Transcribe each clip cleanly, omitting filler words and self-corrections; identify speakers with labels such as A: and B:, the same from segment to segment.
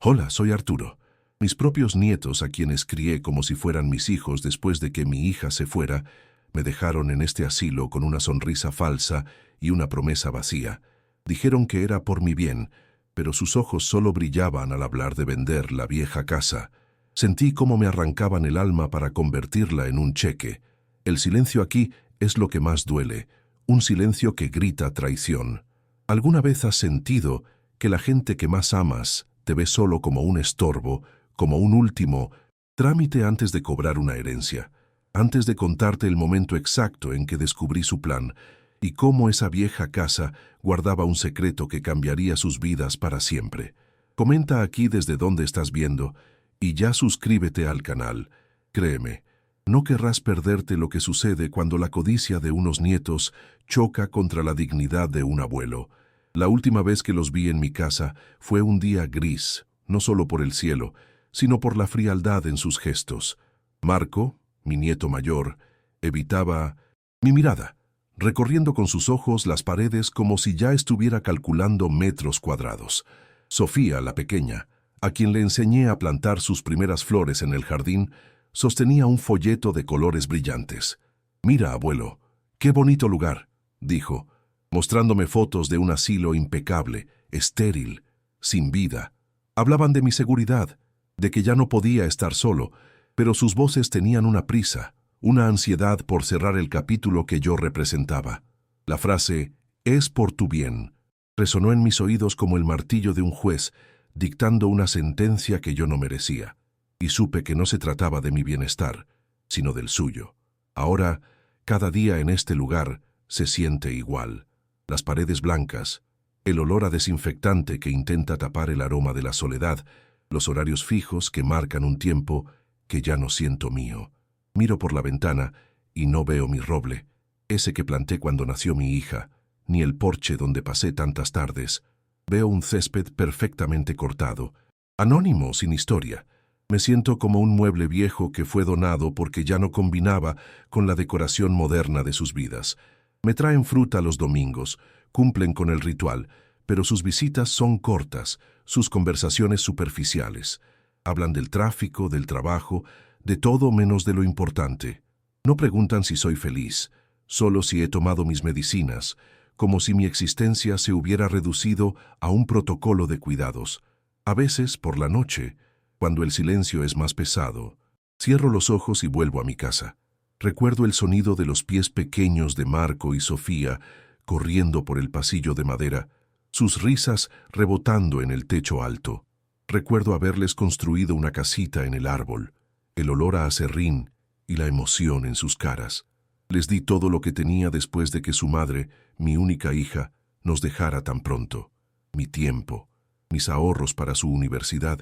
A: Hola, soy Arturo. Mis propios nietos, a quienes crié como si fueran mis hijos después de que mi hija se fuera, me dejaron en este asilo con una sonrisa falsa y una promesa vacía. Dijeron que era por mi bien, pero sus ojos solo brillaban al hablar de vender la vieja casa. Sentí cómo me arrancaban el alma para convertirla en un cheque. El silencio aquí es lo que más duele, un silencio que grita traición. ¿Alguna vez has sentido que la gente que más amas te ve solo como un estorbo, como un último trámite antes de cobrar una herencia, antes de contarte el momento exacto en que descubrí su plan y cómo esa vieja casa guardaba un secreto que cambiaría sus vidas para siempre? Comenta aquí desde dónde estás viendo y ya suscríbete al canal. Créeme, no querrás perderte lo que sucede cuando la codicia de unos nietos choca contra la dignidad de un abuelo. La última vez que los vi en mi casa fue un día gris, no solo por el cielo, sino por la frialdad en sus gestos. Marco, mi nieto mayor, evitaba mi mirada, recorriendo con sus ojos las paredes como si ya estuviera calculando metros cuadrados. Sofía, la pequeña, a quien le enseñé a plantar sus primeras flores en el jardín, sostenía un folleto de colores brillantes. «Mira, abuelo, qué bonito lugar», dijo, mostrándome fotos de un asilo impecable, estéril, sin vida. Hablaban de mi seguridad, de que ya no podía estar solo, pero sus voces tenían una prisa, una ansiedad por cerrar el capítulo que yo representaba. La frase «es por tu bien» resonó en mis oídos como el martillo de un juez dictando una sentencia que yo no merecía, y supe que no se trataba de mi bienestar, sino del suyo. Ahora, cada día en este lugar se siente igual. Las paredes blancas, el olor a desinfectante que intenta tapar el aroma de la soledad, los horarios fijos que marcan un tiempo que ya no siento mío. Miro por la ventana y no veo mi roble, ese que planté cuando nació mi hija, ni el porche donde pasé tantas tardes. Veo un césped perfectamente cortado, anónimo, sin historia. Me siento como un mueble viejo que fue donado porque ya no combinaba con la decoración moderna de sus vidas. Me traen fruta los domingos, cumplen con el ritual, pero sus visitas son cortas, sus conversaciones superficiales. Hablan del tráfico, del trabajo, de todo menos de lo importante. No preguntan si soy feliz, solo si he tomado mis medicinas, como si mi existencia se hubiera reducido a un protocolo de cuidados. A veces, por la noche, cuando el silencio es más pesado, cierro los ojos y vuelvo a mi casa. Recuerdo el sonido de los pies pequeños de Marco y Sofía corriendo por el pasillo de madera, sus risas rebotando en el techo alto. Recuerdo haberles construido una casita en el árbol, el olor a aserrín y la emoción en sus caras. Les di todo lo que tenía después de que su madre, mi única hija, nos dejara tan pronto. Mi tiempo, mis ahorros para su universidad,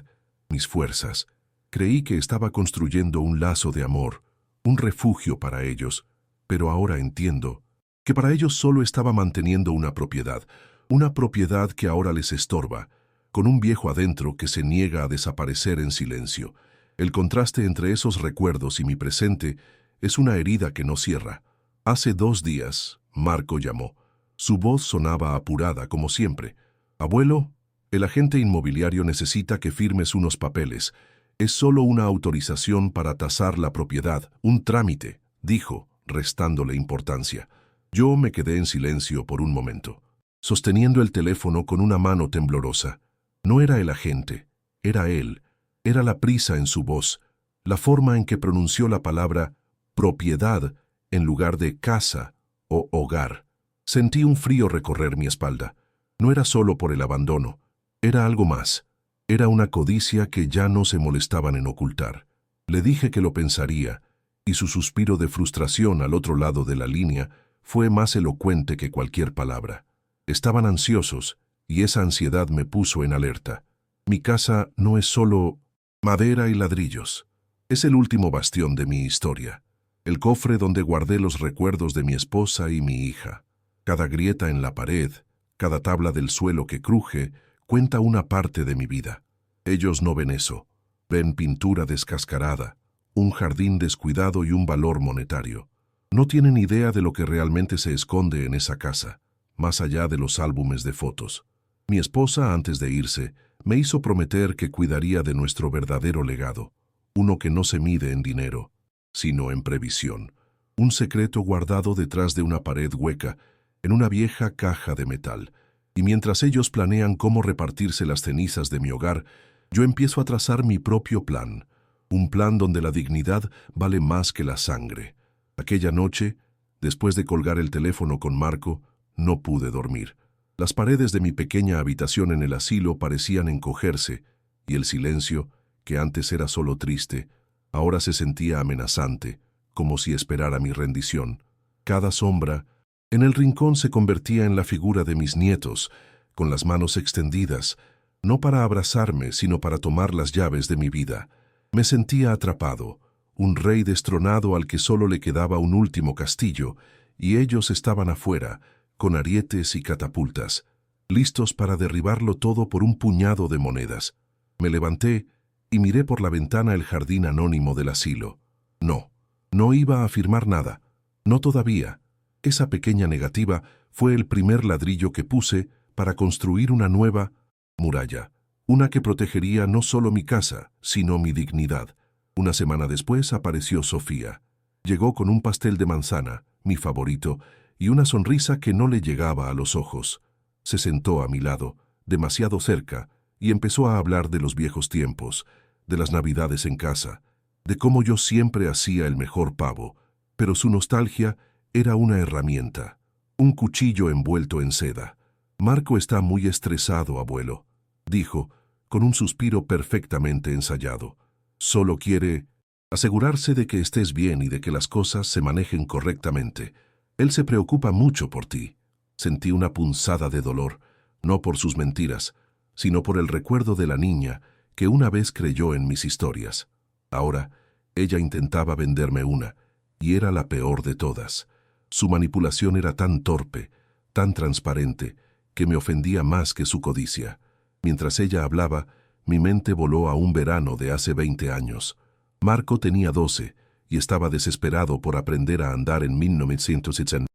A: mis fuerzas. Creí que estaba construyendo un lazo de amor, un refugio para ellos, pero ahora entiendo que para ellos solo estaba manteniendo una propiedad que ahora les estorba, con un viejo adentro que se niega a desaparecer en silencio. El contraste entre esos recuerdos y mi presente es una herida que no cierra. Hace 2 días, Marco llamó. Su voz sonaba apurada, como siempre. «Abuelo, el agente inmobiliario necesita que firmes unos papeles. Es solo una autorización para tasar la propiedad, un trámite», dijo, restándole importancia. Yo me quedé en silencio por un momento, sosteniendo el teléfono con una mano temblorosa. No era el agente, era él. Era la prisa en su voz, la forma en que pronunció la palabra propiedad en lugar de casa o hogar. Sentí un frío recorrer mi espalda. No era solo por el abandono, era algo más. Era una codicia que ya no se molestaban en ocultar. Le dije que lo pensaría, y su suspiro de frustración al otro lado de la línea fue más elocuente que cualquier palabra. Estaban ansiosos, y esa ansiedad me puso en alerta. Mi casa no es solo madera y ladrillos. Es el último bastión de mi historia, el cofre donde guardé los recuerdos de mi esposa y mi hija. Cada grieta en la pared, cada tabla del suelo que cruje, cuenta una parte de mi vida. Ellos no ven eso. Ven pintura descascarada, un jardín descuidado y un valor monetario. No tienen idea de lo que realmente se esconde en esa casa, más allá de los álbumes de fotos. Mi esposa, antes de irse, Me hizo prometer que cuidaría de nuestro verdadero legado, uno que no se mide en dinero, sino en previsión. Un secreto guardado detrás de una pared hueca, en una vieja caja de metal. Y mientras ellos planean cómo repartirse las cenizas de mi hogar, yo empiezo a trazar mi propio plan. Un plan donde la dignidad vale más que la sangre. Aquella noche, después de colgar el teléfono con Marco, no pude dormir. Las paredes de mi pequeña habitación en el asilo parecían encogerse, y el silencio, que antes era solo triste, ahora se sentía amenazante, como si esperara mi rendición. Cada sombra en el rincón se convertía en la figura de mis nietos, con las manos extendidas, no para abrazarme, sino para tomar las llaves de mi vida. Me sentía atrapado, un rey destronado al que solo le quedaba un último castillo, y ellos estaban afuera, con arietes y catapultas, listos para derribarlo todo por un puñado de monedas. Me levanté y miré por la ventana el jardín anónimo del asilo. No iba a afirmar nada, no todavía. Esa pequeña negativa fue el primer ladrillo que puse para construir una nueva muralla, una que protegería no solo mi casa, sino mi dignidad. Una semana después apareció Sofía. Llegó con un pastel de manzana, mi favorito, y una sonrisa que no le llegaba a los ojos. Se sentó a mi lado, demasiado cerca, y empezó a hablar de los viejos tiempos, de las navidades en casa, de cómo yo siempre hacía el mejor pavo, pero su nostalgia era una herramienta, un cuchillo envuelto en seda. «Marco está muy estresado, abuelo», dijo, con un suspiro perfectamente ensayado. «Solo quiere asegurarse de que estés bien y de que las cosas se manejen correctamente. Él se preocupa mucho por ti». Sentí una punzada de dolor, no por sus mentiras, sino por el recuerdo de la niña que una vez creyó en mis historias. Ahora, ella intentaba venderme una, y era la peor de todas. Su manipulación era tan torpe, tan transparente, que me ofendía más que su codicia. Mientras ella hablaba, mi mente voló a un verano de hace 20 años. Marco tenía 12 y estaba desesperado por aprender a andar en 1960.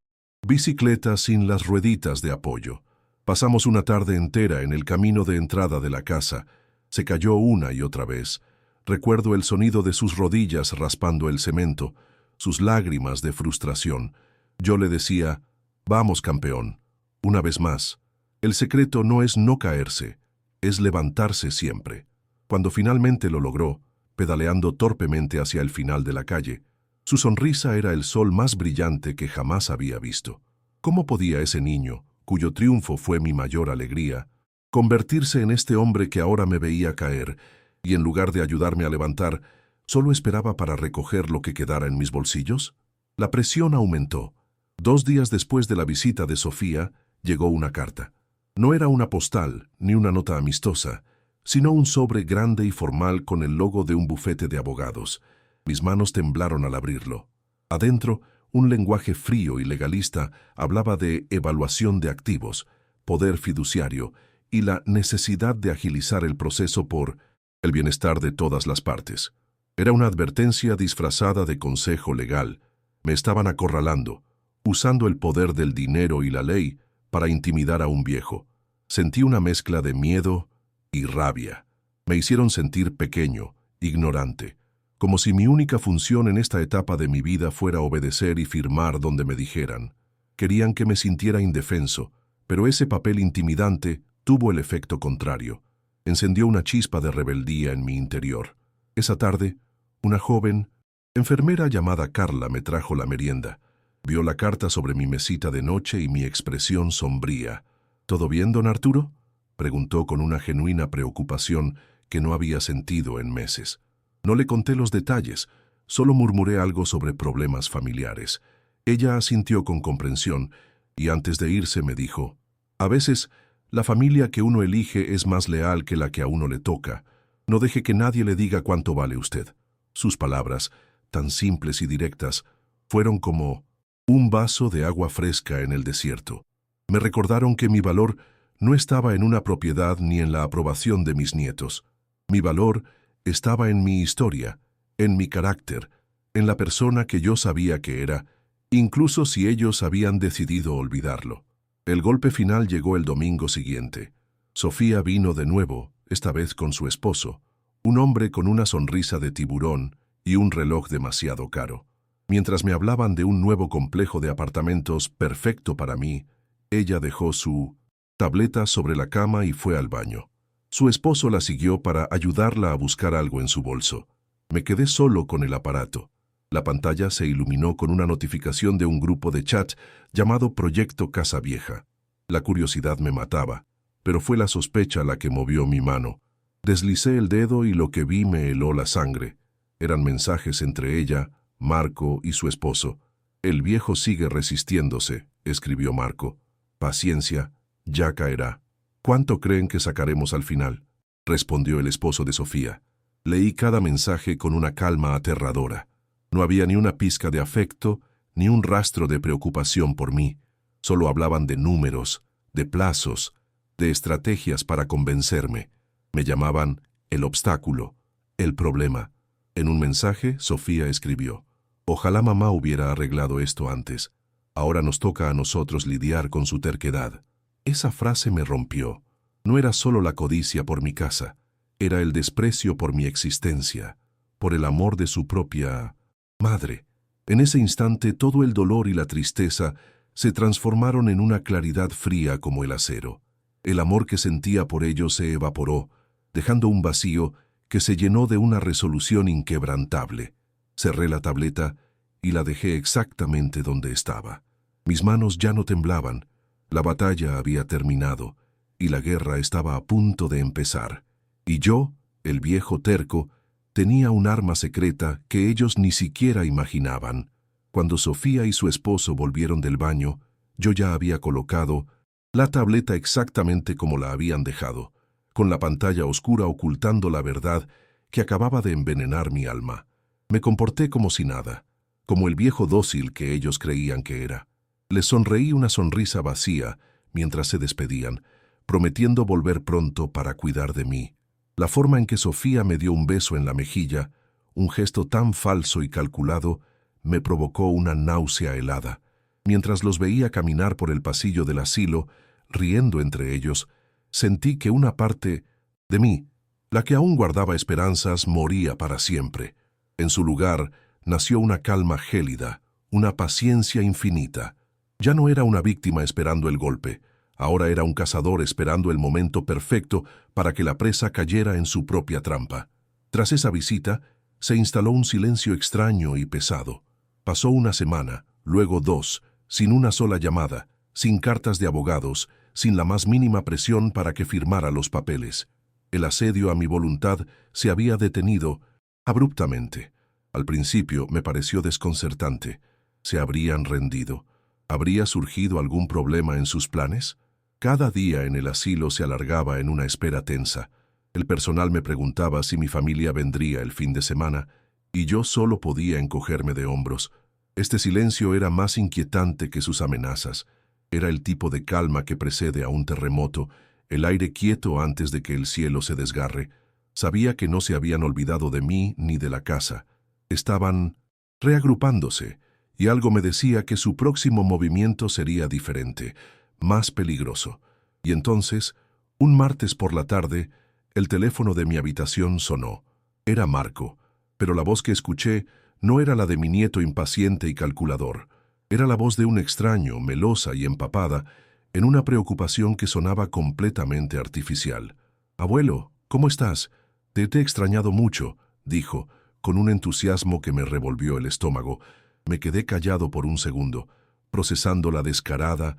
A: Bicicleta sin las rueditas de apoyo. Pasamos una tarde entera en el camino de entrada de la casa. Se cayó una y otra vez. Recuerdo el sonido de sus rodillas raspando el cemento, sus lágrimas de frustración. Yo le decía, «Vamos, campeón». Una vez más, el secreto no es no caerse, es levantarse siempre. Cuando finalmente lo logró, pedaleando torpemente hacia el final de la calle, su sonrisa era el sol más brillante que jamás había visto. ¿Cómo podía ese niño, cuyo triunfo fue mi mayor alegría, convertirse en este hombre que ahora me veía caer y en lugar de ayudarme a levantar, solo esperaba para recoger lo que quedara en mis bolsillos? La presión aumentó. 2 días después de la visita de Sofía, llegó una carta. No era una postal ni una nota amistosa, sino un sobre grande y formal con el logo de un bufete de abogados. Mis manos temblaron al abrirlo. Adentro, un lenguaje frío y legalista hablaba de evaluación de activos, poder fiduciario y la necesidad de agilizar el proceso por el bienestar de todas las partes. Era una advertencia disfrazada de consejo legal. Me estaban acorralando, usando el poder del dinero y la ley para intimidar a un viejo. Sentí una mezcla de miedo y rabia. Me hicieron sentir pequeño, ignorante, como si mi única función en esta etapa de mi vida fuera obedecer y firmar donde me dijeran. Querían que me sintiera indefenso, pero ese papel intimidante tuvo el efecto contrario. Encendió una chispa de rebeldía en mi interior. Esa tarde, una joven enfermera llamada Carla me trajo la merienda. Vio la carta sobre mi mesita de noche y mi expresión sombría. «¿Todo bien, don Arturo?», preguntó con una genuina preocupación que no había sentido en meses. No le conté los detalles, solo murmuré algo sobre problemas familiares. Ella asintió con comprensión y antes de irse me dijo, «A veces, la familia que uno elige es más leal que la que a uno le toca. No deje que nadie le diga cuánto vale usted». Sus palabras, tan simples y directas, fueron como un vaso de agua fresca en el desierto. Me recordaron que mi valor no estaba en una propiedad ni en la aprobación de mis nietos. Mi valor estaba en mi historia, en mi carácter, en la persona que yo sabía que era, incluso si ellos habían decidido olvidarlo. El golpe final llegó el domingo siguiente. Sofía vino de nuevo, esta vez con su esposo, un hombre con una sonrisa de tiburón y un reloj demasiado caro. Mientras me hablaban de un nuevo complejo de apartamentos perfecto para mí, ella dejó su tableta sobre la cama y fue al baño. Su esposo la siguió para ayudarla a buscar algo en su bolso. Me quedé solo con el aparato. La pantalla se iluminó con una notificación de un grupo de chat llamado Proyecto Casa Vieja. La curiosidad me mataba, pero fue la sospecha la que movió mi mano. Deslicé el dedo y lo que vi me heló la sangre. Eran mensajes entre ella, Marco y su esposo. «El viejo sigue resistiéndose», escribió Marco. «Paciencia, ya caerá». «¿Cuánto creen que sacaremos al final?», respondió el esposo de Sofía. Leí cada mensaje con una calma aterradora. No había ni una pizca de afecto, ni un rastro de preocupación por mí. Solo hablaban de números, de plazos, de estrategias para convencerme. Me llamaban el obstáculo, el problema. En un mensaje, Sofía escribió: «Ojalá mamá hubiera arreglado esto antes. Ahora nos toca a nosotros lidiar con su terquedad». Esa frase me rompió. No era solo la codicia por mi casa, era el desprecio por mi existencia, por el amor de su propia madre. En ese instante todo el dolor y la tristeza se transformaron en una claridad fría como el acero. El amor que sentía por ellos se evaporó, dejando un vacío que se llenó de una resolución inquebrantable. Cerré la tableta y la dejé exactamente donde estaba. Mis manos ya no temblaban. La batalla había terminado y la guerra estaba a punto de empezar. Y yo, el viejo terco, tenía un arma secreta que ellos ni siquiera imaginaban. Cuando Sofía y su esposo volvieron del baño, yo ya había colocado la tableta exactamente como la habían dejado, con la pantalla oscura ocultando la verdad que acababa de envenenar mi alma. Me comporté como si nada, como el viejo dócil que ellos creían que era. Les sonreí una sonrisa vacía mientras se despedían, prometiendo volver pronto para cuidar de mí. La forma en que Sofía me dio un beso en la mejilla, un gesto tan falso y calculado, me provocó una náusea helada. Mientras los veía caminar por el pasillo del asilo, riendo entre ellos, sentí que una parte de mí, la que aún guardaba esperanzas, moría para siempre. En su lugar nació una calma gélida, una paciencia infinita. Ya no era una víctima esperando el golpe, ahora era un cazador esperando el momento perfecto para que la presa cayera en su propia trampa. Tras esa visita, se instaló un silencio extraño y pesado. Pasó una semana, luego 2, sin una sola llamada, sin cartas de abogados, sin la más mínima presión para que firmara los papeles. El asedio a mi voluntad se había detenido abruptamente. Al principio me pareció desconcertante. ¿Se habrían rendido? ¿Habría surgido algún problema en sus planes? Cada día en el asilo se alargaba en una espera tensa. El personal me preguntaba si mi familia vendría el fin de semana, y yo solo podía encogerme de hombros. Este silencio era más inquietante que sus amenazas. Era el tipo de calma que precede a un terremoto, el aire quieto antes de que el cielo se desgarre. Sabía que no se habían olvidado de mí ni de la casa. Estaban reagrupándose, y algo me decía que su próximo movimiento sería diferente, más peligroso. Y entonces, un martes por la tarde, el teléfono de mi habitación sonó. Era Marco, pero la voz que escuché no era la de mi nieto impaciente y calculador. Era la voz de un extraño, melosa y empapada, en una preocupación que sonaba completamente artificial. «Abuelo, ¿cómo estás? Te he extrañado mucho», dijo, con un entusiasmo que me revolvió el estómago. Me quedé callado por un segundo, procesando la descarada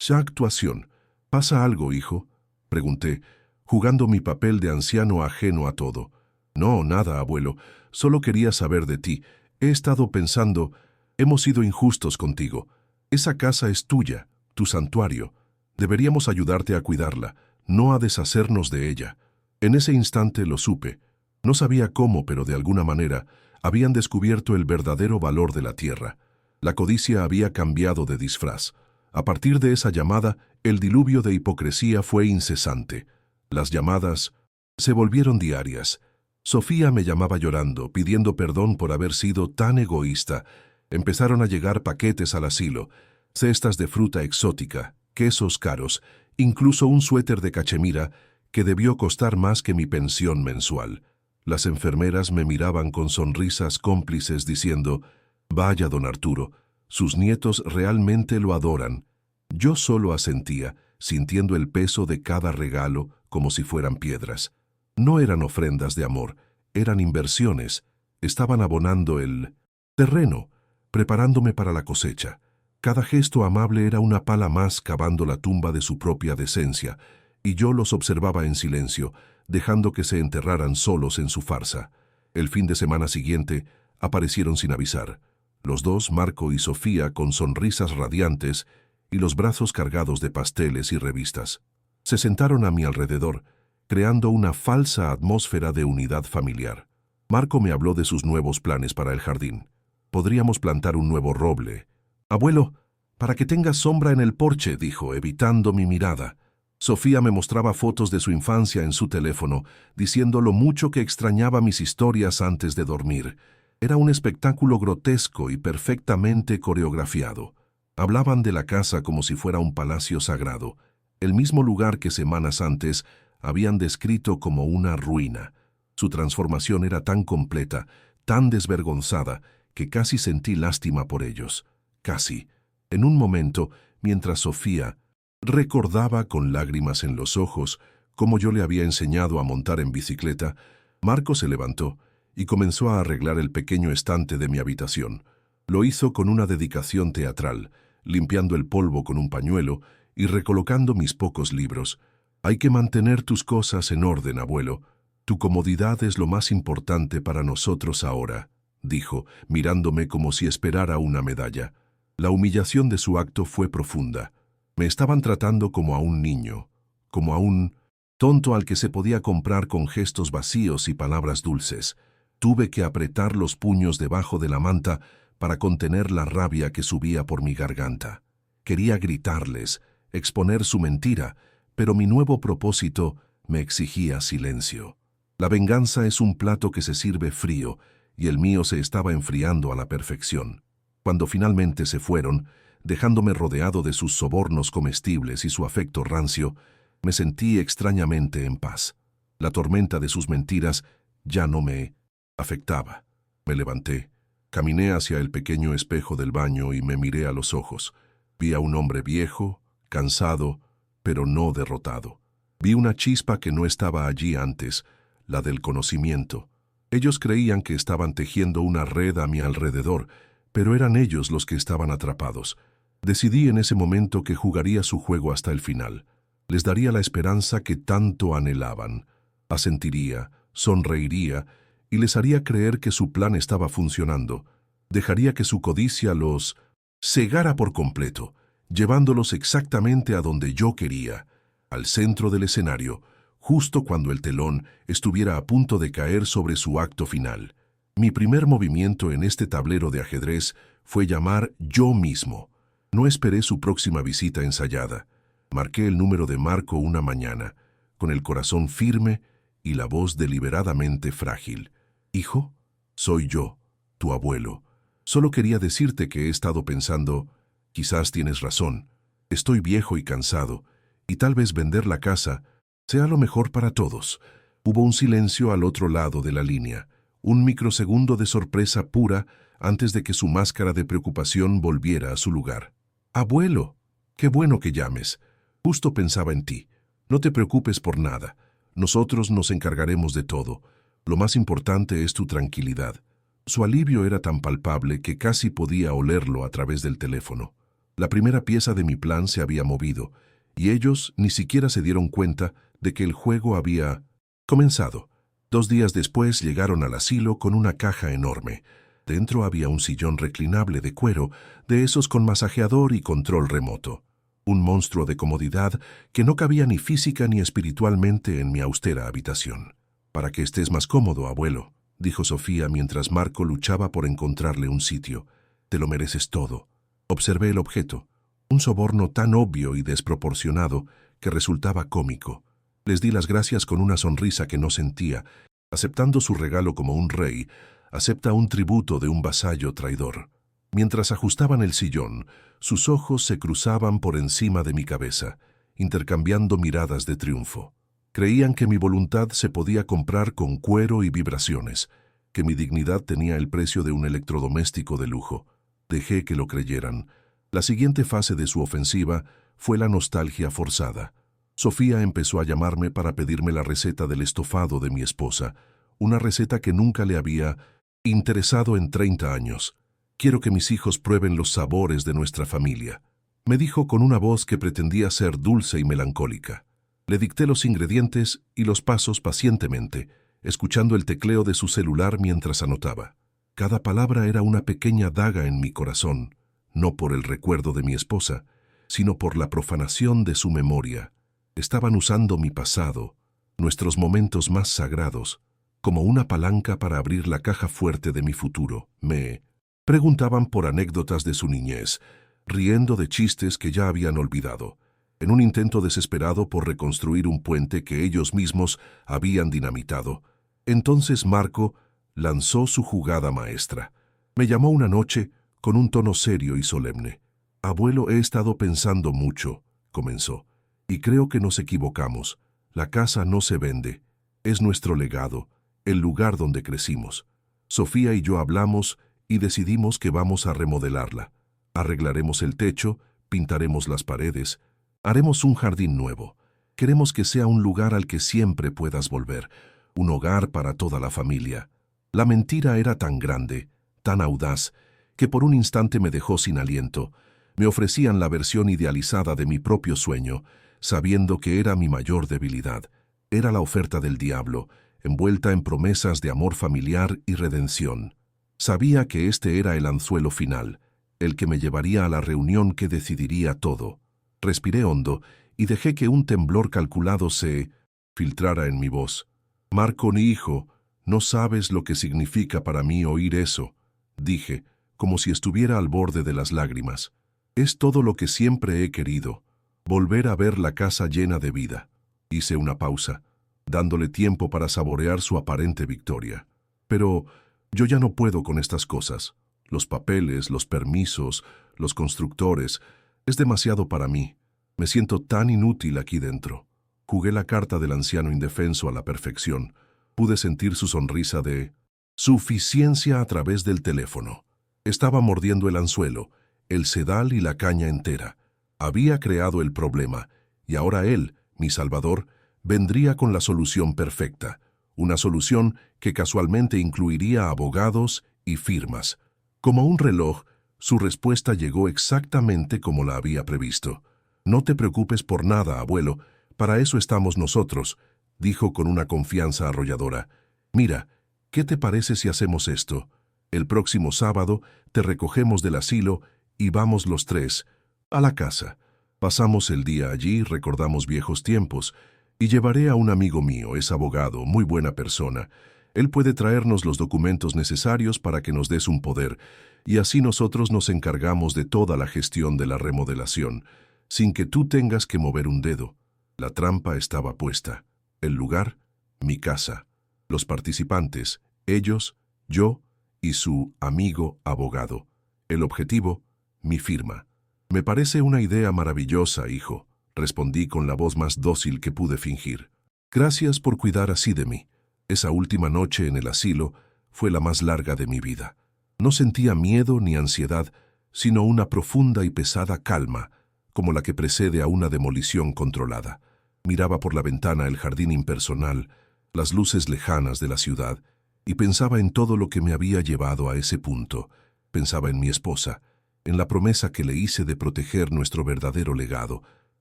A: actuación. «¿Pasa algo, hijo?», pregunté, jugando mi papel de anciano ajeno a todo. «No, nada, abuelo. Solo quería saber de ti. He estado pensando, hemos sido injustos contigo. Esa casa es tuya, tu santuario. Deberíamos ayudarte a cuidarla, no a deshacernos de ella». En ese instante lo supe. No sabía cómo, pero de alguna manera habían descubierto el verdadero valor de la tierra. La codicia había cambiado de disfraz. A partir de esa llamada, el diluvio de hipocresía fue incesante. Las llamadas se volvieron diarias. Sofía me llamaba llorando, pidiendo perdón por haber sido tan egoísta. Empezaron a llegar paquetes al asilo, cestas de fruta exótica, quesos caros, incluso un suéter de cachemira que debió costar más que mi pensión mensual. Las enfermeras me miraban con sonrisas cómplices diciendo, «Vaya, don Arturo, sus nietos realmente lo adoran». Yo solo asentía, sintiendo el peso de cada regalo como si fueran piedras. No eran ofrendas de amor, eran inversiones. Estaban abonando el terreno, preparándome para la cosecha. Cada gesto amable era una pala más cavando la tumba de su propia decencia, y yo los observaba en silencio, dejando que se enterraran solos en su farsa. El fin de semana siguiente aparecieron sin avisar. Los dos, Marco y Sofía, con sonrisas radiantes y los brazos cargados de pasteles y revistas. Se sentaron a mi alrededor, creando una falsa atmósfera de unidad familiar. Marco me habló de sus nuevos planes para el jardín. Podríamos plantar un nuevo roble. «Abuelo, para que tengas sombra en el porche», dijo, evitando mi mirada. Sofía me mostraba fotos de su infancia en su teléfono, diciendo lo mucho que extrañaba mis historias antes de dormir. Era un espectáculo grotesco y perfectamente coreografiado. Hablaban de la casa como si fuera un palacio sagrado, el mismo lugar que semanas antes habían descrito como una ruina. Su transformación era tan completa, tan desvergonzada, que casi sentí lástima por ellos. Casi. En un momento, mientras Sofía recordaba con lágrimas en los ojos cómo yo le había enseñado a montar en bicicleta, Marco se levantó y comenzó a arreglar el pequeño estante de mi habitación. Lo hizo con una dedicación teatral, limpiando el polvo con un pañuelo y recolocando mis pocos libros. «Hay que mantener tus cosas en orden, abuelo. Tu comodidad es lo más importante para nosotros ahora», dijo, mirándome como si esperara una medalla. La humillación de su acto fue profunda. Me estaban tratando como a un niño, como a un tonto al que se podía comprar con gestos vacíos y palabras dulces. Tuve que apretar los puños debajo de la manta para contener la rabia que subía por mi garganta. Quería gritarles, exponer su mentira, pero mi nuevo propósito me exigía silencio. La venganza es un plato que se sirve frío, y el mío se estaba enfriando a la perfección. Cuando finalmente se fueron, dejándome rodeado de sus sobornos comestibles y su afecto rancio, me sentí extrañamente en paz. La tormenta de sus mentiras ya no me afectaba. Me levanté, caminé hacia el pequeño espejo del baño y me miré a los ojos. Vi a un hombre viejo, cansado, pero no derrotado. Vi una chispa que no estaba allí antes, la del conocimiento. Ellos creían que estaban tejiendo una red a mi alrededor, pero eran ellos los que estaban atrapados. Decidí en ese momento que jugaría su juego hasta el final. Les daría la esperanza que tanto anhelaban. Asentiría, sonreiría y les haría creer que su plan estaba funcionando. Dejaría que su codicia los cegara por completo, llevándolos exactamente a donde yo quería, al centro del escenario, justo cuando el telón estuviera a punto de caer sobre su acto final. Mi primer movimiento en este tablero de ajedrez fue llamar yo mismo. No esperé su próxima visita ensayada. Marqué el número de Marco una mañana, con el corazón firme y la voz deliberadamente frágil. «Hijo, soy yo, tu abuelo. Solo quería decirte que he estado pensando, quizás tienes razón, estoy viejo y cansado, y tal vez vender la casa sea lo mejor para todos». Hubo un silencio al otro lado de la línea, un microsegundo de sorpresa pura antes de que su máscara de preocupación volviera a su lugar. «Abuelo, qué bueno que llames. Justo pensaba en ti. No te preocupes por nada. Nosotros nos encargaremos de todo. Lo más importante es tu tranquilidad». Su alivio era tan palpable que casi podía olerlo a través del teléfono. La primera pieza de mi plan se había movido, y ellos ni siquiera se dieron cuenta de que el juego había comenzado. 2 días después llegaron al asilo con una caja enorme. Dentro había un sillón reclinable de cuero, de esos con masajeador y control remoto. Un monstruo de comodidad que no cabía ni física ni espiritualmente en mi austera habitación. «Para que estés más cómodo, abuelo», dijo Sofía mientras Marco luchaba por encontrarle un sitio. «Te lo mereces todo». Observé el objeto, un soborno tan obvio y desproporcionado que resultaba cómico. Les di las gracias con una sonrisa que no sentía, aceptando su regalo como un rey acepta un tributo de un vasallo traidor. Mientras ajustaban el sillón, sus ojos se cruzaban por encima de mi cabeza, intercambiando miradas de triunfo. Creían que mi voluntad se podía comprar con cuero y vibraciones, que mi dignidad tenía el precio de un electrodoméstico de lujo. Dejé que lo creyeran. La siguiente fase de su ofensiva fue la nostalgia forzada. Sofía empezó a llamarme para pedirme la receta del estofado de mi esposa, una receta que nunca le había interesado en 30 años. Quiero que mis hijos prueben los sabores de nuestra familia, me dijo con una voz que pretendía ser dulce y melancólica. Le dicté los ingredientes y los pasos pacientemente, escuchando el tecleo de su celular mientras anotaba. Cada palabra era una pequeña daga en mi corazón, no por el recuerdo de mi esposa, sino por la profanación de su memoria. Estaban usando mi pasado, nuestros momentos más sagrados, como una palanca para abrir la caja fuerte de mi futuro. Me preguntaban por anécdotas de su niñez, riendo de chistes que ya habían olvidado, en un intento desesperado por reconstruir un puente que ellos mismos habían dinamitado. Entonces Marco lanzó su jugada maestra. Me llamó una noche con un tono serio y solemne. «Abuelo, he estado pensando mucho», comenzó, «y creo que nos equivocamos. La casa no se vende. Es nuestro legado, el lugar donde crecimos. Sofía y yo hablamos y decidimos que vamos a remodelarla. Arreglaremos el techo, pintaremos las paredes, haremos un jardín nuevo. Queremos que sea un lugar al que siempre puedas volver, un hogar para toda la familia». La mentira era tan grande, tan audaz, que por un instante me dejó sin aliento. Me ofrecían la versión idealizada de mi propio sueño, sabiendo que era mi mayor debilidad. Era la oferta del diablo, envuelta en promesas de amor familiar y redención. Sabía que este era el anzuelo final, el que me llevaría a la reunión que decidiría todo. Respiré hondo y dejé que un temblor calculado se filtrara en mi voz. «Marco, ni hijo, no sabes lo que significa para mí oír eso», dije, como si estuviera al borde de las lágrimas. «Es todo lo que siempre he querido, volver a ver la casa llena de vida». Hice una pausa, dándole tiempo para saborear su aparente victoria. «Pero yo ya no puedo con estas cosas. Los papeles, los permisos, los constructores. Es demasiado para mí. Me siento tan inútil aquí dentro». Jugué la carta del anciano indefenso a la perfección. Pude sentir su sonrisa de suficiencia a través del teléfono. Estaba mordiendo el anzuelo, el sedal y la caña entera. Había creado el problema, y ahora él, mi salvador, vendría con la solución perfecta, una solución que casualmente incluiría abogados y firmas. Como un reloj, su respuesta llegó exactamente como la había previsto. «No te preocupes por nada, abuelo, para eso estamos nosotros», dijo con una confianza arrolladora. «Mira, ¿qué te parece si hacemos esto? El próximo sábado te recogemos del asilo y vamos los tres a la casa. Pasamos el día allí, recordamos viejos tiempos, y llevaré a un amigo mío, es abogado, muy buena persona. Él puede traernos los documentos necesarios para que nos des un poder, y así nosotros nos encargamos de toda la gestión de la remodelación, sin que tú tengas que mover un dedo». La trampa estaba puesta. El lugar, mi casa. Los participantes, ellos, yo y su amigo abogado. El objetivo, mi firma. «Me parece una idea maravillosa, hijo», respondí con la voz más dócil que pude fingir. «Gracias por cuidar así de mí». Esa última noche en el asilo fue la más larga de mi vida. No sentía miedo ni ansiedad, sino una profunda y pesada calma, como la que precede a una demolición controlada. Miraba por la ventana el jardín impersonal, las luces lejanas de la ciudad, y pensaba en todo lo que me había llevado a ese punto. Pensaba en mi esposa, en la promesa que le hice de proteger nuestro verdadero legado.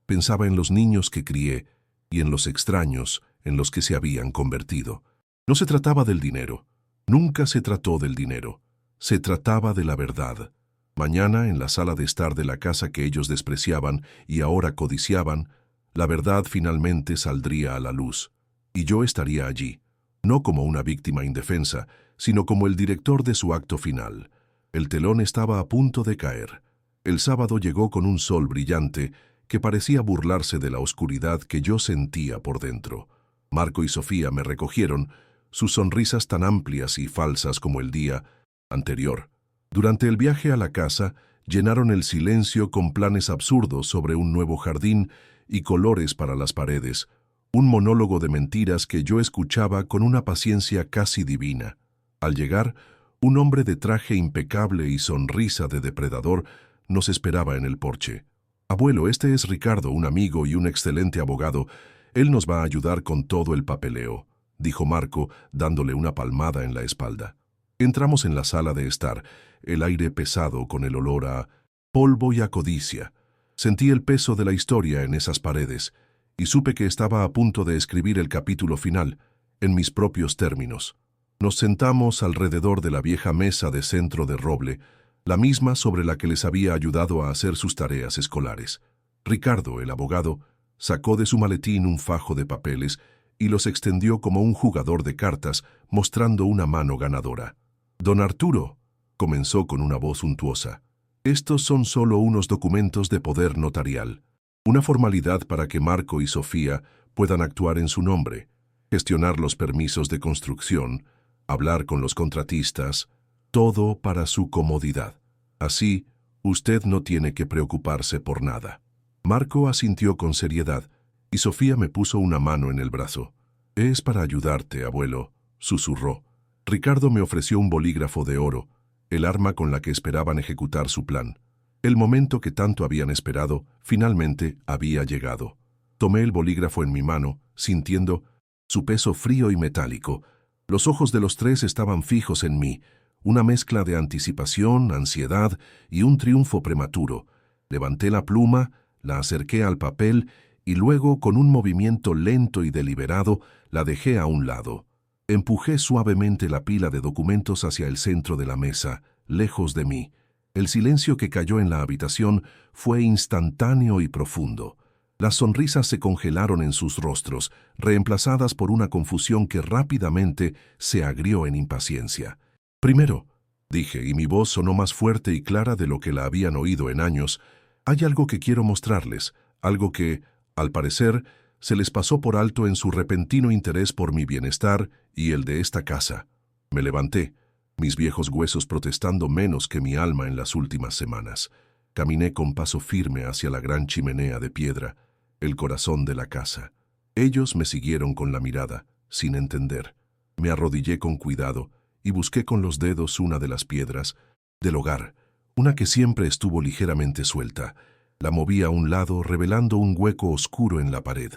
A: Pensaba en los niños que crié y en los extraños en los que se habían convertido. No se trataba del dinero. Nunca se trató del dinero. Se trataba de la verdad. Mañana, en la sala de estar de la casa que ellos despreciaban y ahora codiciaban, la verdad finalmente saldría a la luz, y yo estaría allí, no como una víctima indefensa, sino como el director de su acto final. El telón estaba a punto de caer. El sábado llegó con un sol brillante que parecía burlarse de la oscuridad que yo sentía por dentro. Marco y Sofía me recogieron, sus sonrisas tan amplias y falsas como el día anterior. Durante el viaje a la casa, llenaron el silencio con planes absurdos sobre un nuevo jardín y colores para las paredes, un monólogo de mentiras que yo escuchaba con una paciencia casi divina. Al llegar, un hombre de traje impecable y sonrisa de depredador nos esperaba en el porche. «Abuelo, este es Ricardo, un amigo y un excelente abogado. Él nos va a ayudar con todo el papeleo», dijo Marco, dándole una palmada en la espalda. Entramos en la sala de estar, el aire pesado con el olor a polvo y a codicia. Sentí el peso de la historia en esas paredes y supe que estaba a punto de escribir el capítulo final, en mis propios términos. Nos sentamos alrededor de la vieja mesa de centro de roble, la misma sobre la que les había ayudado a hacer sus tareas escolares. Ricardo, el abogado, sacó de su maletín un fajo de papeles y los extendió como un jugador de cartas, mostrando una mano ganadora. «Don Arturo», comenzó con una voz untuosa, «estos son solo unos documentos de poder notarial, una formalidad para que Marco y Sofía puedan actuar en su nombre, gestionar los permisos de construcción, hablar con los contratistas, todo para su comodidad. Así, usted no tiene que preocuparse por nada». Marco asintió con seriedad y Sofía me puso una mano en el brazo. «Es para ayudarte, abuelo», susurró. Ricardo me ofreció un bolígrafo de oro, el arma con la que esperaban ejecutar su plan. El momento que tanto habían esperado, finalmente había llegado. Tomé el bolígrafo en mi mano, sintiendo su peso frío y metálico. Los ojos de los tres estaban fijos en mí, una mezcla de anticipación, ansiedad y un triunfo prematuro. Levanté la pluma, la acerqué al papel y luego, con un movimiento lento y deliberado, la dejé a un lado. Empujé suavemente la pila de documentos hacia el centro de la mesa, lejos de mí. El silencio que cayó en la habitación fue instantáneo y profundo. Las sonrisas se congelaron en sus rostros, reemplazadas por una confusión que rápidamente se agrió en impaciencia. «Primero», dije, y mi voz sonó más fuerte y clara de lo que la habían oído en años, «hay algo que quiero mostrarles, algo que, al parecer, se les pasó por alto en su repentino interés por mi bienestar y el de esta casa». Me levanté, mis viejos huesos protestando menos que mi alma en las últimas semanas. Caminé con paso firme hacia la gran chimenea de piedra, el corazón de la casa. Ellos me siguieron con la mirada, sin entender. Me arrodillé con cuidado y busqué con los dedos una de las piedras del hogar, una que siempre estuvo ligeramente suelta. La moví a un lado, revelando un hueco oscuro en la pared.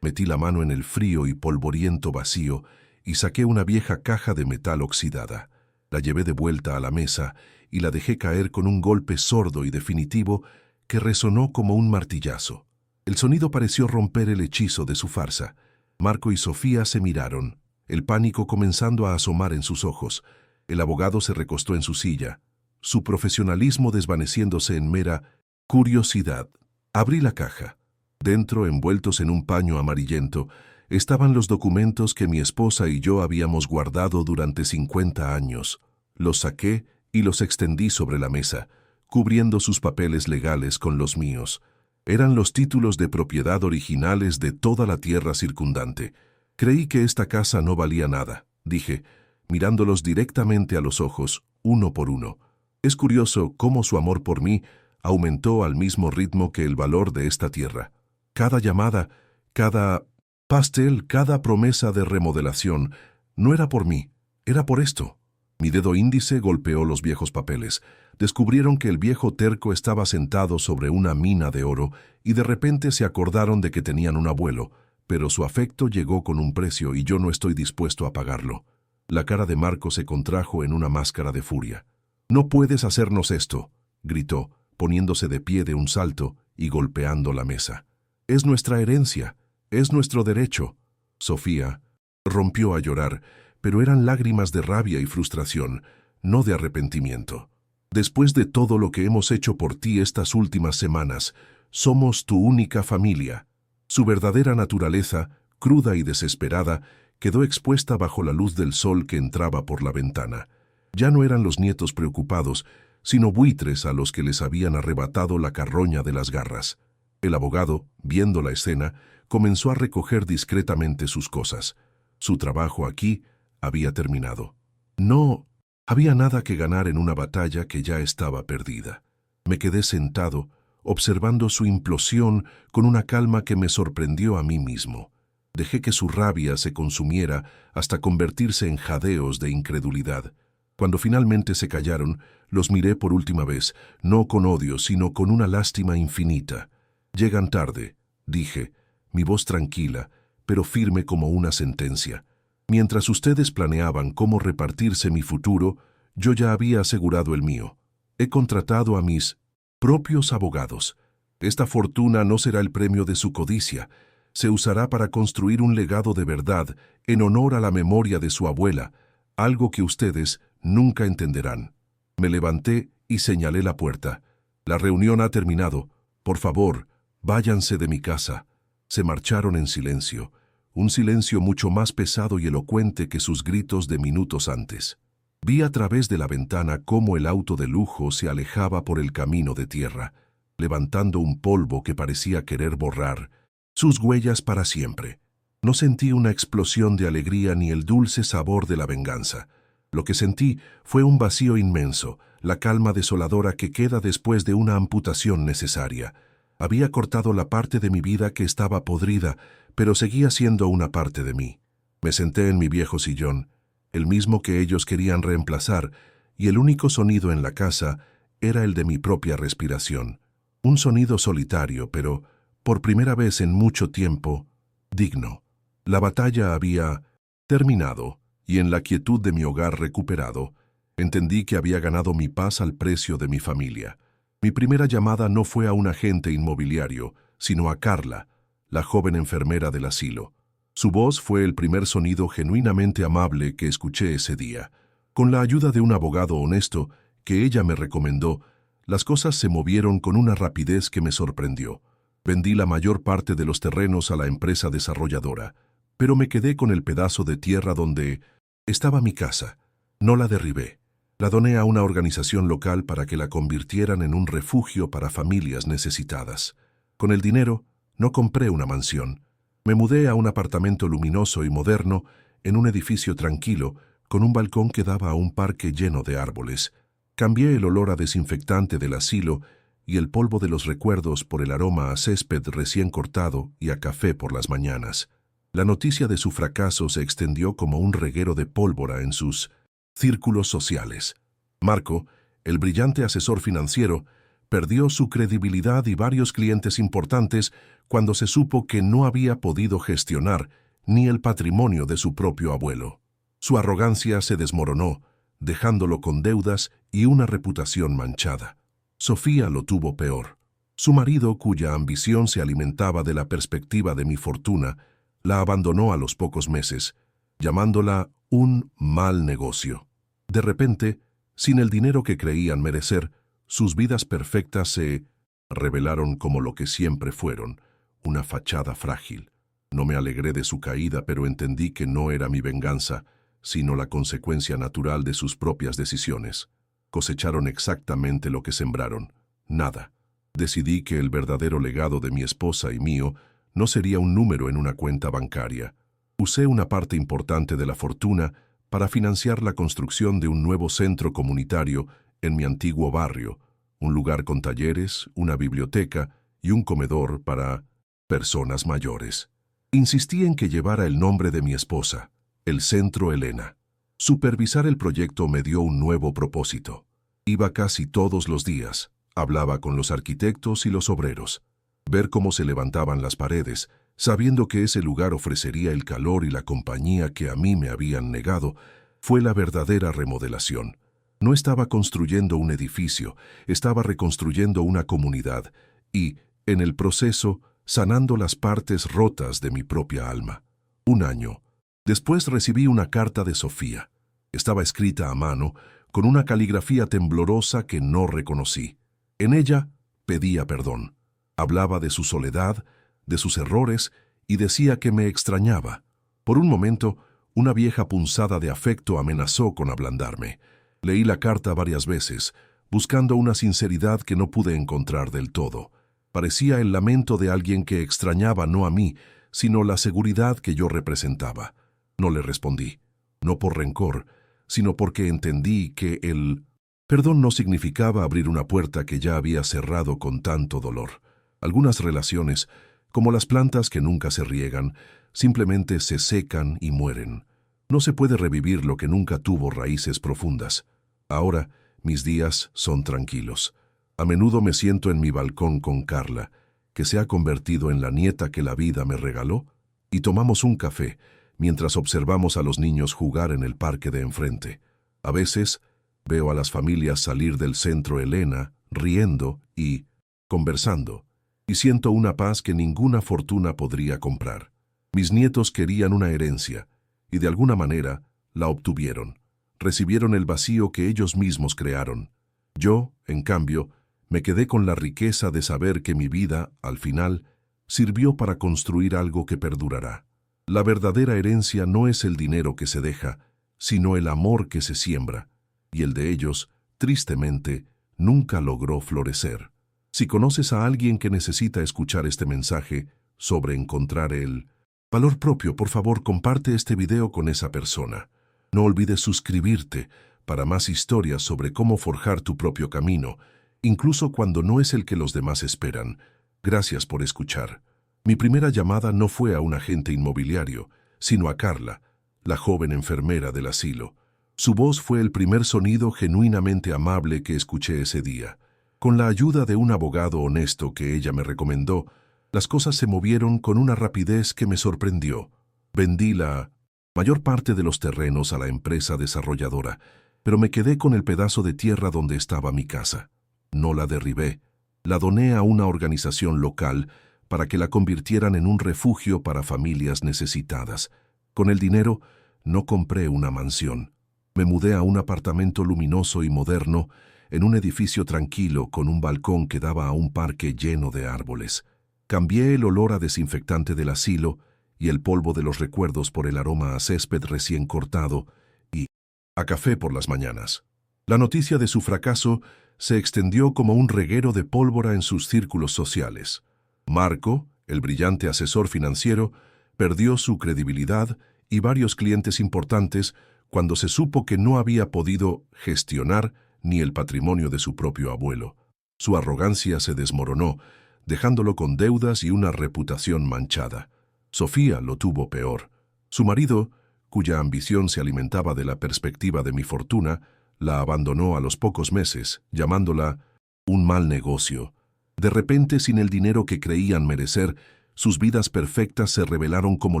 A: Metí la mano en el frío y polvoriento vacío y saqué una vieja caja de metal oxidada. La llevé de vuelta a la mesa y la dejé caer con un golpe sordo y definitivo que resonó como un martillazo. El sonido pareció romper el hechizo de su farsa. Marco y Sofía se miraron, el pánico comenzando a asomar en sus ojos. El abogado se recostó en su silla, su profesionalismo desvaneciéndose en mera curiosidad. Abrí la caja. Dentro, envueltos en un paño amarillento, estaban los documentos que mi esposa y yo habíamos guardado durante 50 años. Los saqué y los extendí sobre la mesa, cubriendo sus papeles legales con los míos. Eran los títulos de propiedad originales de toda la tierra circundante. Creí que esta casa no valía nada, dije, mirándolos directamente a los ojos, uno por uno. Es curioso cómo su amor por mí aumentó al mismo ritmo que el valor de esta tierra. Cada llamada, cada pastel, cada promesa de remodelación, no era por mí, era por esto. Mi dedo índice golpeó los viejos papeles. Descubrieron que el viejo terco estaba sentado sobre una mina de oro y de repente se acordaron de que tenían un abuelo, pero su afecto llegó con un precio y yo no estoy dispuesto a pagarlo. La cara de Marco se contrajo en una máscara de furia. «No puedes hacernos esto», gritó, poniéndose de pie de un salto y golpeando la mesa. «Es nuestra herencia, es nuestro derecho». Sofía rompió a llorar, pero eran lágrimas de rabia y frustración, no de arrepentimiento. «Después de todo lo que hemos hecho por ti estas últimas semanas, somos tu única familia». Su verdadera naturaleza, cruda y desesperada, quedó expuesta bajo la luz del sol que entraba por la ventana. Ya no eran los nietos preocupados, sino buitres a los que les habían arrebatado la carroña de las garras. El abogado, viendo la escena, comenzó a recoger discretamente sus cosas. Su trabajo aquí había terminado. No había nada que ganar en una batalla que ya estaba perdida. Me quedé sentado, observando su implosión con una calma que me sorprendió a mí mismo. Dejé que su rabia se consumiera hasta convertirse en jadeos de incredulidad. Cuando finalmente se callaron, los miré por última vez, no con odio, sino con una lástima infinita. «Llegan tarde», dije, mi voz tranquila, pero firme como una sentencia. «Mientras ustedes planeaban cómo repartirse mi futuro, yo ya había asegurado el mío. He contratado a mis propios abogados. Esta fortuna no será el premio de su codicia. Se usará para construir un legado de verdad en honor a la memoria de su abuela, algo que ustedes nunca entenderán». Me levanté y señalé la puerta. «La reunión ha terminado. Por favor, váyanse de mi casa». Se marcharon en silencio, un silencio mucho más pesado y elocuente que sus gritos de minutos antes. Vi a través de la ventana cómo el auto de lujo se alejaba por el camino de tierra, levantando un polvo que parecía querer borrar sus huellas para siempre. No sentí una explosión de alegría ni el dulce sabor de la venganza. Lo que sentí fue un vacío inmenso, la calma desoladora que queda después de una amputación necesaria. Había cortado la parte de mi vida que estaba podrida, pero seguía siendo una parte de mí. Me senté en mi viejo sillón, el mismo que ellos querían reemplazar, y el único sonido en la casa era el de mi propia respiración. Un sonido solitario, pero, por primera vez en mucho tiempo, digno. La batalla había terminado, y en la quietud de mi hogar recuperado, entendí que había ganado mi paz al precio de mi familia. Mi primera llamada no fue a un agente inmobiliario, sino a Carla, la joven enfermera del asilo. Su voz fue el primer sonido genuinamente amable que escuché ese día. Con la ayuda de un abogado honesto que ella me recomendó, las cosas se movieron con una rapidez que me sorprendió. Vendí la mayor parte de los terrenos a la empresa desarrolladora, pero me quedé con el pedazo de tierra donde estaba mi casa. No la derribé. La doné a una organización local para que la convirtieran en un refugio para familias necesitadas. Con el dinero, no compré una mansión. Me mudé a un apartamento luminoso y moderno en un edificio tranquilo, con un balcón que daba a un parque lleno de árboles. Cambié el olor a desinfectante del asilo y el polvo de los recuerdos por el aroma a césped recién cortado y a café por las mañanas. La noticia de su fracaso se extendió como un reguero de pólvora en sus círculos sociales. Marco, el brillante asesor financiero, perdió su credibilidad y varios clientes importantes cuando se supo que no había podido gestionar ni el patrimonio de su propio abuelo. Su arrogancia se desmoronó, dejándolo con deudas y una reputación manchada. Sofía lo tuvo peor. Su marido, cuya ambición se alimentaba de la perspectiva de mi fortuna, la abandonó a los pocos meses, llamándola un mal negocio. De repente, sin el dinero que creían merecer, sus vidas perfectas se revelaron como lo que siempre fueron, una fachada frágil. No me alegré de su caída, pero entendí que no era mi venganza, sino la consecuencia natural de sus propias decisiones. Cosecharon exactamente lo que sembraron, nada. Decidí que el verdadero legado de mi esposa y mío no sería un número en una cuenta bancaria. Usé una parte importante de la fortuna para financiar la construcción de un nuevo centro comunitario en mi antiguo barrio, un lugar con talleres, una biblioteca y un comedor para personas mayores. Insistí en que llevara el nombre de mi esposa, el Centro Elena. Supervisar el proyecto me dio un nuevo propósito. Iba casi todos los días, hablaba con los arquitectos y los obreros. Ver cómo se levantaban las paredes, sabiendo que ese lugar ofrecería el calor y la compañía que a mí me habían negado, fue la verdadera remodelación. No estaba construyendo un edificio, estaba reconstruyendo una comunidad y, en el proceso, sanando las partes rotas de mi propia alma. Un año. Después recibí una carta de Sofía. Estaba escrita a mano, con una caligrafía temblorosa que no reconocí. En ella pedía perdón. Hablaba de su soledad, de sus errores, y decía que me extrañaba. Por un momento, una vieja punzada de afecto amenazó con ablandarme. Leí la carta varias veces, buscando una sinceridad que no pude encontrar del todo. Parecía el lamento de alguien que extrañaba no a mí, sino la seguridad que yo representaba. No le respondí, no por rencor, sino porque entendí que el perdón no significaba abrir una puerta que ya había cerrado con tanto dolor. Algunas relaciones, como las plantas que nunca se riegan, simplemente se secan y mueren. No se puede revivir lo que nunca tuvo raíces profundas. Ahora, mis días son tranquilos. A menudo me siento en mi balcón con Carla, que se ha convertido en la nieta que la vida me regaló, y tomamos un café mientras observamos a los niños jugar en el parque de enfrente. A veces veo a las familias salir del centro Elena, riendo y conversando, y siento una paz que ninguna fortuna podría comprar. Mis nietos querían una herencia, y de alguna manera la obtuvieron. Recibieron el vacío que ellos mismos crearon. Yo, en cambio, me quedé con la riqueza de saber que mi vida, al final, sirvió para construir algo que perdurará. La verdadera herencia no es el dinero que se deja, sino el amor que se siembra, y el de ellos, tristemente, nunca logró florecer. Si conoces a alguien que necesita escuchar este mensaje sobre encontrar el valor propio, por favor, comparte este video con esa persona. No olvides suscribirte para más historias sobre cómo forjar tu propio camino, incluso cuando no es el que los demás esperan. Gracias por escuchar. Mi primera llamada no fue a un agente inmobiliario, sino a Carla, la joven enfermera del asilo. Su voz fue el primer sonido genuinamente amable que escuché ese día. Con la ayuda de un abogado honesto que ella me recomendó, las cosas se movieron con una rapidez que me sorprendió. Vendí la mayor parte de los terrenos a la empresa desarrolladora, pero me quedé con el pedazo de tierra donde estaba mi casa. No la derribé, la doné a una organización local para que la convirtieran en un refugio para familias necesitadas. Con el dinero, no compré una mansión. Me mudé a un apartamento luminoso y moderno, en un edificio tranquilo con un balcón que daba a un parque lleno de árboles. Cambié el olor a desinfectante del asilo y el polvo de los recuerdos por el aroma a césped recién cortado y a café por las mañanas. La noticia de su fracaso se extendió como un reguero de pólvora en sus círculos sociales. Marco, el brillante asesor financiero, perdió su credibilidad y varios clientes importantes cuando se supo que no había podido gestionar ni el patrimonio de su propio abuelo. Su arrogancia se desmoronó, dejándolo con deudas y una reputación manchada. Sofía lo tuvo peor. Su marido, cuya ambición se alimentaba de la perspectiva de mi fortuna, la abandonó a los pocos meses, llamándola un mal negocio. De repente, sin el dinero que creían merecer, sus vidas perfectas se revelaron como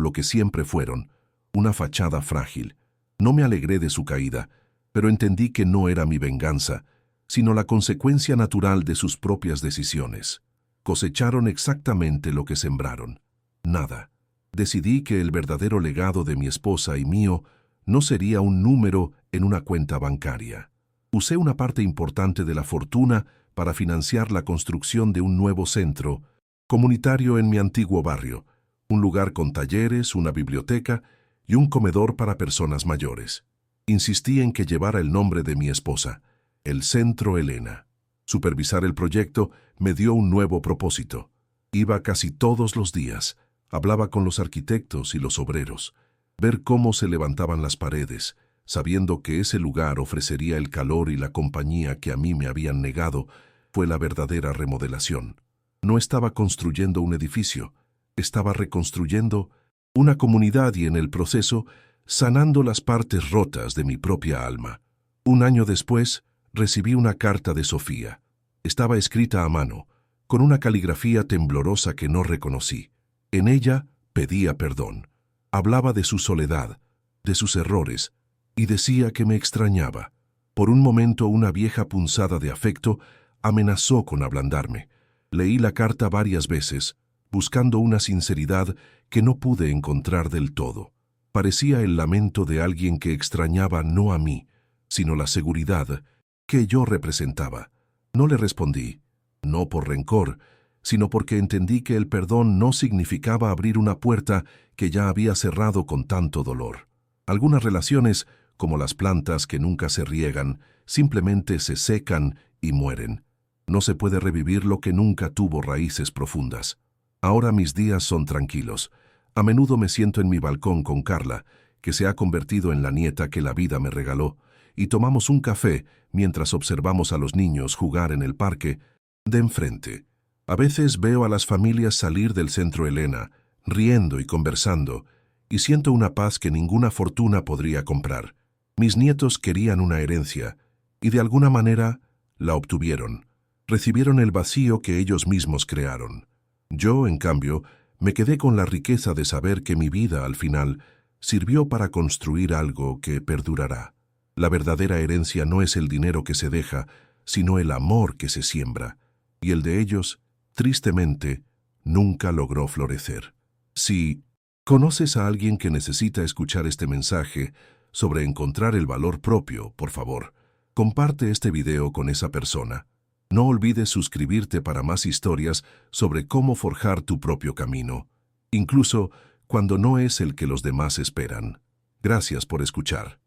A: lo que siempre fueron, una fachada frágil. No me alegré de su caída, pero entendí que no era mi venganza, sino la consecuencia natural de sus propias decisiones. Cosecharon exactamente lo que sembraron. Nada. Decidí que el verdadero legado de mi esposa y mío no sería un número en una cuenta bancaria. Usé una parte importante de la fortuna para financiar la construcción de un nuevo centro comunitario en mi antiguo barrio, un lugar con talleres, una biblioteca y un comedor para personas mayores. Insistí en que llevara el nombre de mi esposa, el Centro Elena. Supervisar el proyecto me dio un nuevo propósito. Iba casi todos los días, hablaba con los arquitectos y los obreros, ver cómo se levantaban las paredes, sabiendo que ese lugar ofrecería el calor y la compañía que a mí me habían negado, fue la verdadera remodelación. No estaba construyendo un edificio, estaba reconstruyendo una comunidad y en el proceso sanando las partes rotas de mi propia alma. Un año después, recibí una carta de Sofía. Estaba escrita a mano, con una caligrafía temblorosa que no reconocí. En ella pedía perdón. Hablaba de su soledad, de sus errores, y decía que me extrañaba. Por un momento una vieja punzada de afecto amenazó con ablandarme. Leí la carta varias veces, buscando una sinceridad que no pude encontrar del todo. Parecía el lamento de alguien que extrañaba no a mí, sino la seguridad que yo representaba. No le respondí, no por rencor, sino porque entendí que el perdón no significaba abrir una puerta que ya había cerrado con tanto dolor. Algunas relaciones, como las plantas que nunca se riegan, simplemente se secan y mueren. No se puede revivir lo que nunca tuvo raíces profundas. Ahora mis días son tranquilos. A menudo me siento en mi balcón con Carla, que se ha convertido en la nieta que la vida me regaló, y tomamos un café mientras observamos a los niños jugar en el parque de enfrente. A veces veo a las familias salir del Centro Elena, riendo y conversando, y siento una paz que ninguna fortuna podría comprar. Mis nietos querían una herencia, y de alguna manera la obtuvieron. Recibieron el vacío que ellos mismos crearon. Yo, en cambio, me quedé con la riqueza de saber que mi vida, al final, sirvió para construir algo que perdurará. La verdadera herencia no es el dinero que se deja, sino el amor que se siembra, y el de ellos, tristemente, nunca logró florecer. Si conoces a alguien que necesita escuchar este mensaje sobre encontrar el valor propio, por favor, comparte este video con esa persona. No olvides suscribirte para más historias sobre cómo forjar tu propio camino, incluso cuando no es el que los demás esperan. Gracias por escuchar.